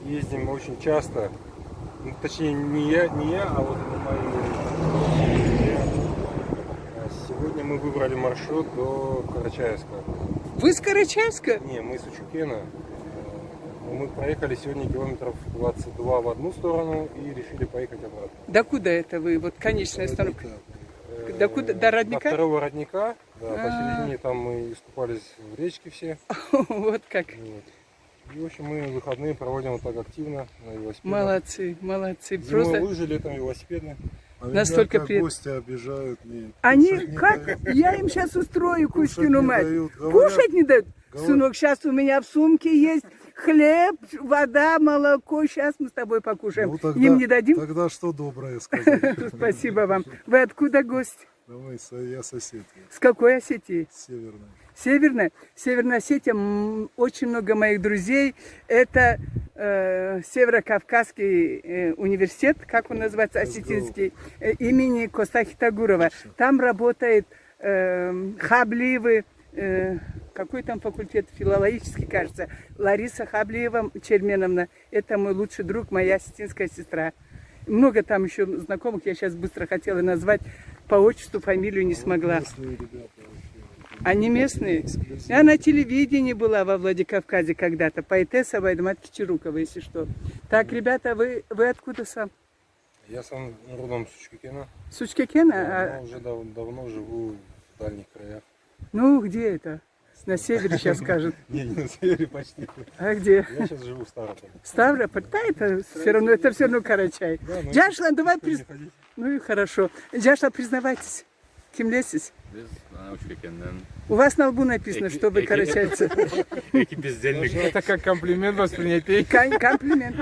ездим очень часто. Ну, точнее, не я, а вот мои друзья. Сегодня мы выбрали маршрут до Карачаевска. Вы с Карачаевска? Не, мы с Учукена. Мы проехали сегодня километров 22 в одну сторону и решили поехать обратно. До куда это вы? Вот конечная остановка. До куда? До родника? До второго родника. Да, посередине там мы искупались в речке все. Вот как. Вот. И, в общем, мы выходные проводим вот так активно на велосипедах. Молодцы, молодцы. Зимой Просто лыжи, летом велосипеды. настолько Меня, как приятно. гости обижают. Мне Они кушать не как? дают. Я им сейчас устрою Кушать Кузькину не мать. дают. Говорят, Кушать не дают? говорят. Сынок, сейчас у меня в сумке есть хлеб, вода, молоко. Сейчас мы с тобой покушаем. Ну, тогда, Им не дадим? Тогда что доброе сказать? Спасибо вам. Вы откуда гость? Я сосед. С какой Осетии? Северный. Северная. Северная Осетия, очень много моих друзей. Это Северо-Кавказский университет, как он называется, осетинский, имени Костахи Тагурова. Там работает Хаблиевы, какой там факультет, филологический, кажется, Лариса Хаблиева Черменовна. Это мой лучший друг, моя осетинская сестра. Много там еще знакомых, я сейчас быстро хотела назвать, по отчеству, фамилию не смогла. Местные ребята вообще. Они местные? Я на телевидении была во Владикавказе когда-то. Поэтесса Байдамат Кичерукова, если что. Так, ребята, вы откуда сам? Я сам родом с Учукена. С Учкекена? Но уже давно живу в дальних краях. Ну, где это? На севере сейчас скажут. Не на севере почти. А где? Я сейчас живу в Ставрополе. Ставрополь? Да, это все равно Карачай. Да, ну, Джашла, давай никто не приз... ходить. Ну и хорошо. Джашла, признавайтесь. Кимлесіз? Biz Учкекеннен. У вас на лбу написано, что вы карачайцы. Эки бездельник. Это как комплимент воспринять. Комплимент.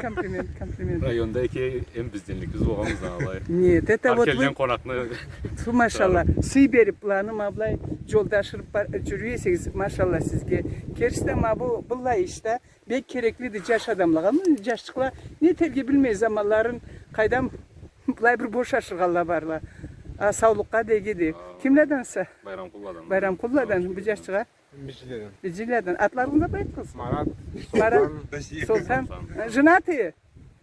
Районда эки эм бездельник біз болғанбыз алай. Нет, это вот Келген вы... қонақны Фу, машалла. Сый беріп, планым аблай, жолда жүресеңіз, машалла сізге. Керісті ма бұлай ішті, бек керекліді жаш адамлаға. Жаштықла не терге білмей замаларын қайдам бұлай бір бош ашырғалла барла. Саулыққа дегеді. Кімлерденсі? Байрамқұлладан. Байрамқұлладан, бұл жашчыға? Мичиледен. Бижилерден. Атларыңызды байт қыз? Марат. Марат. Султан. Женатые?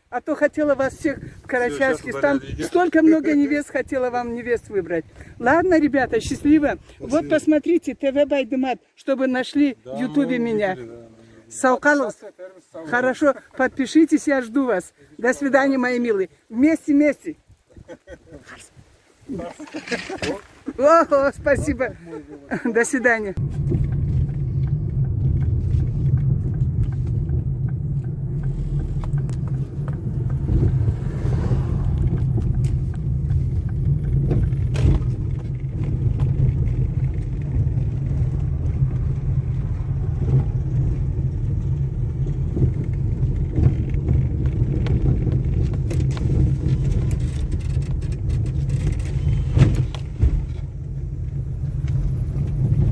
А то хотела вас всех в Карачаевский сейчас там подождите. столько много невест хотела вам невест выбрать. Ладно, ребята, счастливо. Вот посмотрите, ТВ Байдымат, чтобы нашли в Ютубе меня. Саукалов. Хорошо, подпишитесь, я жду вас. До свидания, мои милые. Вместе. О, спасибо. До свидания.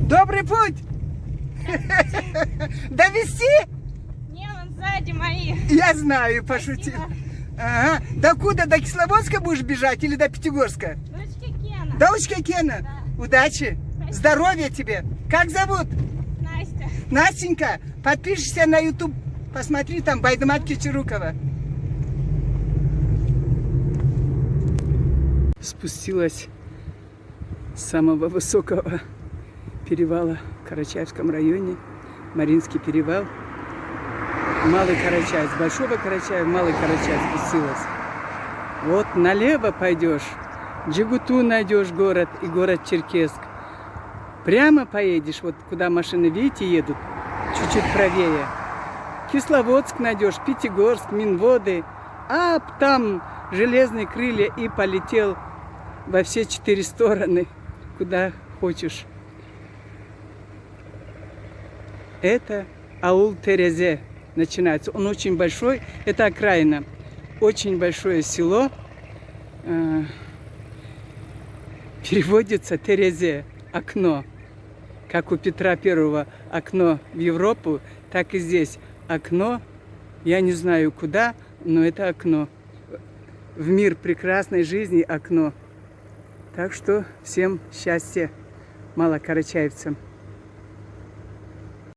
Добрый путь! Довести? Не, он сзади мои. Я знаю, пошутил. Ага. До куда? До Кисловодска будешь бежать или до Пятигорска? Дочка Кена. До Учкекена? Да. Удачи! Здоровья тебе! Как зовут? Настя. Настенька, подпишешься на YouTube, посмотри там Байдамат Кичерукова. Спустилась с самого высокого перевала в Карачаевском районе, Маринский перевал. Малый Карачаев, с Большого Карачаева в Малый Карачаев спустилась. Вот налево пойдешь, Джигуту найдешь город и город Черкесск. Прямо поедешь, вот куда машины, видите, едут, чуть-чуть правее. Кисловодск найдешь, Пятигорск, Минводы, а там железные крылья и полетел во все 4 стороны, куда хочешь. Это аул Терезе начинается. Он очень большой, это окраина. Очень большое село. Переводится Терезе, окно. Как у Петра Первого окно в Европу, так и здесь окно. Я не знаю куда, но это окно. В мир прекрасной жизни окно. Так что всем счастья, малокарачаевцам.